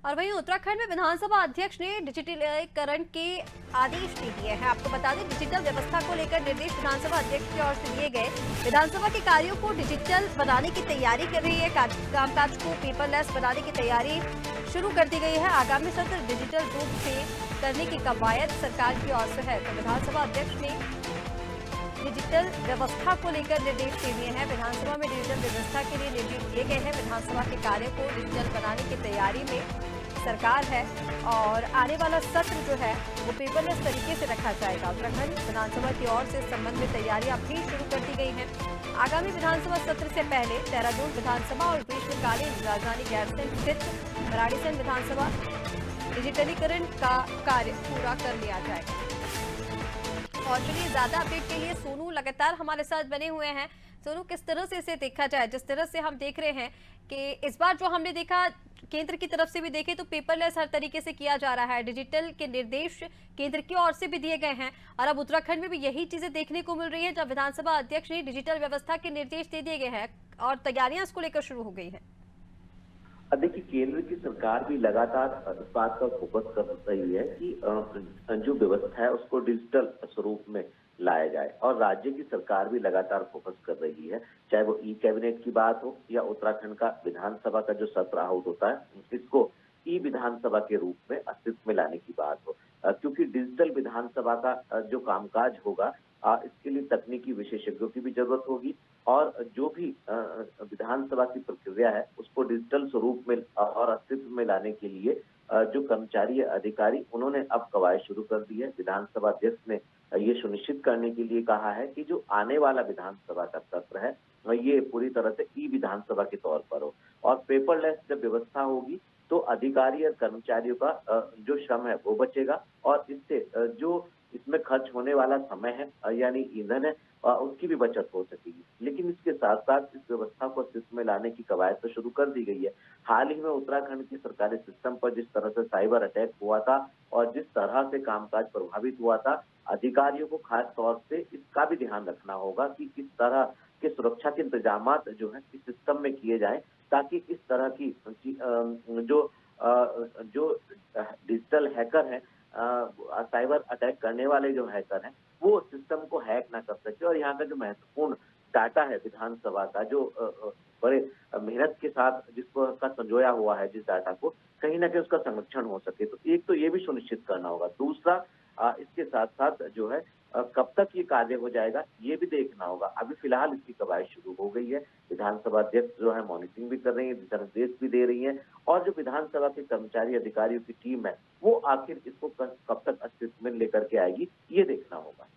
और वहीं उत्तराखंड में विधानसभा अध्यक्ष ने डिजिटलीकरण के आदेश दे दिए हैं। आपको बता दें, डिजिटल व्यवस्था को लेकर निर्देश विधानसभा अध्यक्ष की ओर से दिए गए। विधानसभा के कार्यों को डिजिटल बनाने की तैयारी कर रही है। कामकाज को पेपरलेस बनाने की तैयारी शुरू कर दी गई है। आगामी सत्र डिजिटल रूप से करने की कवायद सरकार की ओर से है। तो विधानसभा अध्यक्ष ने डिजिटल व्यवस्था को लेकर निर्देश दे दिए हैं। विधानसभा में डिजिटल व्यवस्था के लिए निर्देश दिए गए हैं। विधानसभा के कार्य को डिजिटल बनाने की तैयारी में सरकार है और आने वाला सत्र जो है वो पेपरलेस तरीके से रखा जाएगा। उत्तराखंड विधानसभा की ओर से इस संबंध में तैयारियां भी शुरू कर दी गई हैं। आगामी विधानसभा सत्र से पहले देहरादून विधानसभा और ग्रीष्मकालीन राजधानी गैरसैंण स्थित भराड़ीसैंण विधानसभा डिजिटलीकरण का कार्य पूरा कर लिया जाएगा। और चलिए, ज्यादा अपडेट के लिए सोनू लगातार हमारे साथ बने हुए हैं। सोनू, किस तरह से इसे देखा जाए? जिस तरह से हम देख रहे हैं कि इस बार जो हमने देखा, केंद्र की तरफ से भी देखें तो पेपरलेस हर तरीके से किया जा रहा है। डिजिटल के निर्देश केंद्र की ओर से भी दिए गए हैं और अब उत्तराखंड में भी यही चीजें देखने को मिल रही है, जब विधानसभा अध्यक्ष ने डिजिटल व्यवस्था के निर्देश दे दिए गए हैं और तैयारियां इसको लेकर शुरू हो गई है। देखिए, केंद्र की सरकार भी लगातार इस बात पर फोकस कर रही है कि जो व्यवस्था है उसको डिजिटल स्वरूप में लाया जाए, और राज्य की सरकार भी लगातार फोकस कर रही है, चाहे वो ई कैबिनेट की बात हो या उत्तराखंड का विधानसभा का जो सत्र आहूत होता है इसको ई विधानसभा के रूप में अस्तित्व में लाने की बात हो। क्योंकि डिजिटल विधानसभा का जो कामकाज होगा, इसके लिए तकनीकी विशेषज्ञों की भी जरूरत होगी, और जो भी विधानसभा की प्रक्रिया है उसको डिजिटल स्वरूप में और अस्तित्व में लाने के लिए जो कर्मचारी अधिकारी, उन्होंने अब कवायद शुरू कर दी है। विधानसभा अध्यक्ष ने ये सुनिश्चित करने के लिए कहा है कि जो आने वाला विधानसभा का सत्र है ये पूरी तरह से ई विधानसभा के तौर पर हो, और पेपरलेस जब व्यवस्था होगी तो अधिकारी और कर्मचारियों का जो श्रम है वो बचेगा, और इससे जो इसमें खर्च होने वाला समय है यानी ईंधन है उसकी भी बचत हो सकेगी। लेकिन इसके साथ साथ इस व्यवस्था को अस्तित्व में लाने की कवायद तो शुरू कर दी गई है। हाल ही में उत्तराखंड के सरकारी सिस्टम पर जिस तरह से साइबर अटैक हुआ था और जिस तरह से कामकाज प्रभावित हुआ था, अधिकारियों को खास तौर से इसका भी ध्यान रखना होगा कि किस तरह के सुरक्षा के इंतजाम जो है इस सिस्टम में किए जाएं, ताकि इस तरह की जो डिजिटल हैकर है, साइबर अटैक करने वाले जो हैकर हैं, वो सिस्टम को हैक ना कर सके, और यहाँ का जो महत्वपूर्ण डाटा है विधानसभा का, जो बड़े मेहनत के साथ जिसको का संजोया हुआ है, जिस डाटा को कहीं ना कहीं उसका संरक्षण हो सके। तो एक तो ये भी सुनिश्चित करना होगा। दूसरा, इसके साथ साथ जो है कब तक ये कार्य हो जाएगा ये भी देखना होगा। अभी फिलहाल इसकी कवायद शुरू हो गई है। विधानसभा अध्यक्ष जो है मॉनिटरिंग भी कर रही है, दिशा निर्देश भी दे रही है, और जो विधानसभा के कर्मचारी अधिकारियों की टीम है वो आखिर इसको कब तक अस्तित्व में लेकर के आएगी ये देखना होगा।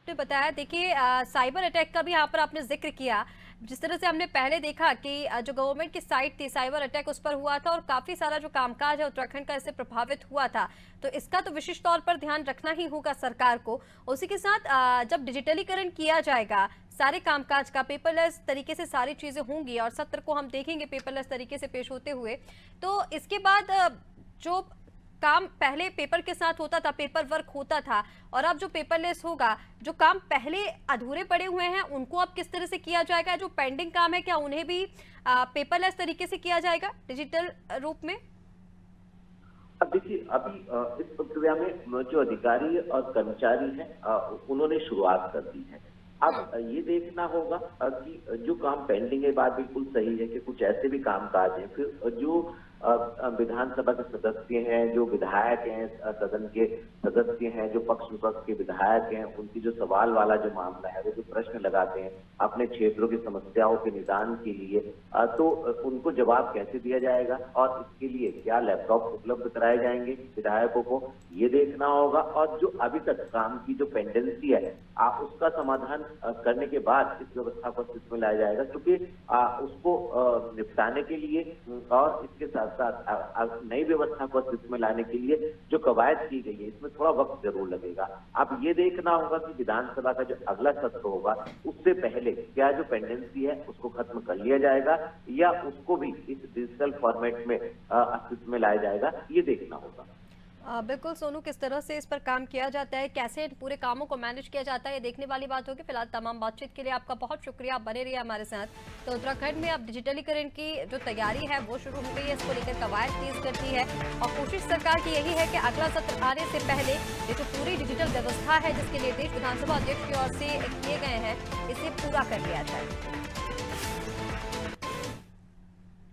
बताया, देखिए, साइबर अटैक का भी यहाँ पर आपने जिक्र किया। जिस तरह से हमने पहले देखा कि जो गवर्नमेंट की साइट थी, साइबर अटैक उस पर हुआ था और काफी सारा जो कामकाज है उत्तराखंड का इससे प्रभावित हुआ था। तो इसका तो विशेष तौर पर ध्यान रखना ही होगा सरकार को। उसी के साथ जब डिजिटलीकरण किया जाएगा सारे कामकाज का, पेपरलेस तरीके से सारी चीजें होंगी और सत्र को हम देखेंगे पेपरलेस तरीके से पेश होते हुए, तो इसके बाद जो काम पहले पेपर के साथ होता था, पेपर वर्क होता था, और अब जो पेपरलेस होगा, जो काम पहले अधूरे पड़े हुए हैं उनको अब किस तरह से किया जाएगा? जो पेंडिंग काम है क्या उन्हें भी पेपरलेस तरीके से किया जाएगा डिजिटल रूप में? अब देखिए, अभी इस प्रक्रिया में जो अधिकारी और कर्मचारी हैं उन्होंने शुरुआत कर दी है। अब ये देखना होगा कि जो काम पेंडिंग है, बात बिल्कुल सही है कि कुछ ऐसे भी कामकाज हैं, फिर जो विधानसभा के सदस्य हैं, जो विधायक हैं, सदन के सदस्य हैं, जो पक्ष विपक्ष के विधायक हैं, उनकी जो सवाल वाला जो मामला है, वो जो प्रश्न लगाते हैं अपने क्षेत्रों की समस्याओं के निदान के लिए, तो उनको जवाब कैसे दिया जाएगा और इसके लिए क्या लैपटॉप उपलब्ध कराए जाएंगे विधायकों को, ये देखना होगा। और जो अभी तक काम की जो पेंडेंसी है उसका समाधान करने के बाद इस व्यवस्था को अस्तित्व में लाया जाएगा, क्योंकि उसको निपटाने के लिए और इसके साथ साथ नई व्यवस्था को अस्तित्व में लाने के लिए जो कवायद की गई है इसमें थोड़ा वक्त जरूर लगेगा। अब ये देखना होगा कि विधानसभा का जो अगला सत्र होगा उससे पहले क्या जो पेंडेंसी है उसको खत्म कर लिया जाएगा या उसको भी इस डिजिटल फॉर्मेट में अस्तित्व में लाया जाएगा, ये देखना होगा। बिल्कुल सोनू, किस तरह से इस पर काम किया जाता है, कैसे इन पूरे कामों को मैनेज किया जाता है, ये देखने वाली बात होगी। फिलहाल तमाम बातचीत के लिए आपका बहुत शुक्रिया, आप बने रहिए हमारे साथ। तो उत्तराखंड में अब डिजिटलीकरण की जो तैयारी है वो शुरू हो गई है, इसको लेकर कवायद तेज कर दी है और कोशिश सरकार की यही है कि अगला सत्र आने से पहले ये जो पूरी डिजिटल व्यवस्था है जिसके निर्देश विधानसभा अध्यक्ष की ओर से किए गए हैं, इसे पूरा कर लिया जाए।